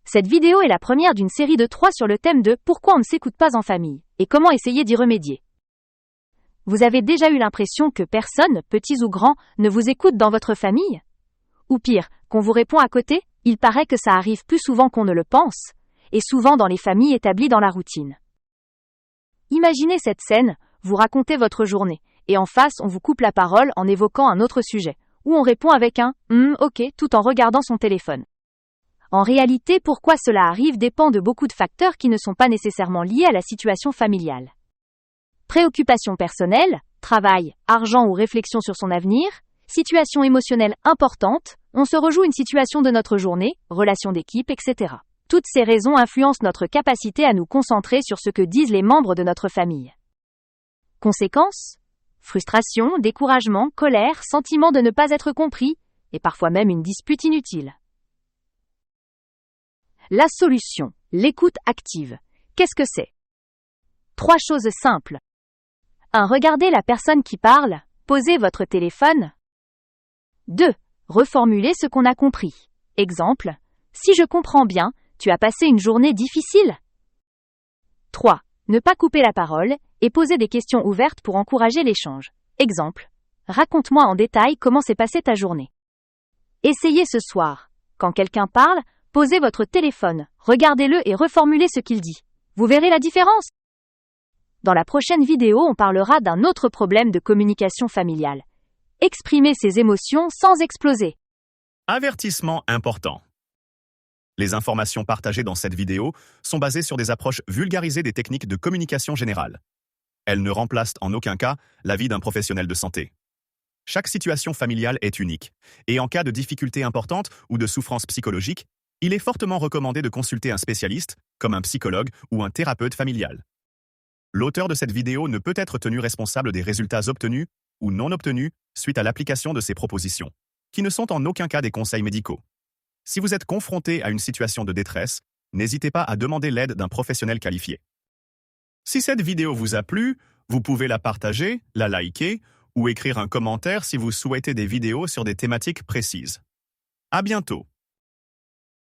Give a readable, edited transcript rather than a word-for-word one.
Cette vidéo est la première d'une série de 3 sur le thème de « Pourquoi on ne s'écoute pas en famille ?» et comment essayer d'y remédier. Vous avez déjà eu l'impression que personne, petits ou grands, ne vous écoute dans votre famille? Ou pire, qu'on vous répond à côté? Il paraît que ça arrive plus souvent qu'on ne le pense, et souvent dans les familles établies dans la routine. Imaginez cette scène, vous racontez votre journée, et en face on vous coupe la parole en évoquant un autre sujet, ou on répond avec un « ok » tout en regardant son téléphone. En réalité, pourquoi cela arrive dépend de beaucoup de facteurs qui ne sont pas nécessairement liés à la situation familiale. Préoccupations personnelles, travail, argent ou réflexion sur son avenir, situation émotionnelle importante, on se rejoue une situation de notre journée, relations d'équipe, etc. Toutes ces raisons influencent notre capacité à nous concentrer sur ce que disent les membres de notre famille. Conséquences ? Frustration, découragement, colère, sentiment de ne pas être compris, et parfois même une dispute inutile. La solution, l'écoute active. Qu'est-ce que c'est ? 3 choses simples. 1. Regardez la personne qui parle, posez votre téléphone. 2. Reformulez ce qu'on a compris. Exemple, si je comprends bien, tu as passé une journée difficile. 3. Ne pas couper la parole et poser des questions ouvertes pour encourager l'échange. Exemple, raconte-moi en détail comment s'est passée ta journée. Essayez ce soir. Quand quelqu'un parle, posez votre téléphone, regardez-le et reformulez ce qu'il dit. Vous verrez la différence. Dans la prochaine vidéo, on parlera d'un autre problème de communication familiale. Exprimer ses émotions sans exploser. Avertissement important. Les informations partagées dans cette vidéo sont basées sur des approches vulgarisées des techniques de communication générale. Elles ne remplacent en aucun cas l'avis d'un professionnel de santé. Chaque situation familiale est unique, et en cas de difficultés importantes ou de souffrances psychologiques, il est fortement recommandé de consulter un spécialiste, comme un psychologue ou un thérapeute familial. L'auteur de cette vidéo ne peut être tenu responsable des résultats obtenus ou non obtenus suite à l'application de ces propositions, qui ne sont en aucun cas des conseils médicaux. Si vous êtes confronté à une situation de détresse, n'hésitez pas à demander l'aide d'un professionnel qualifié. Si cette vidéo vous a plu, vous pouvez la partager, la liker ou écrire un commentaire si vous souhaitez des vidéos sur des thématiques précises. À bientôt!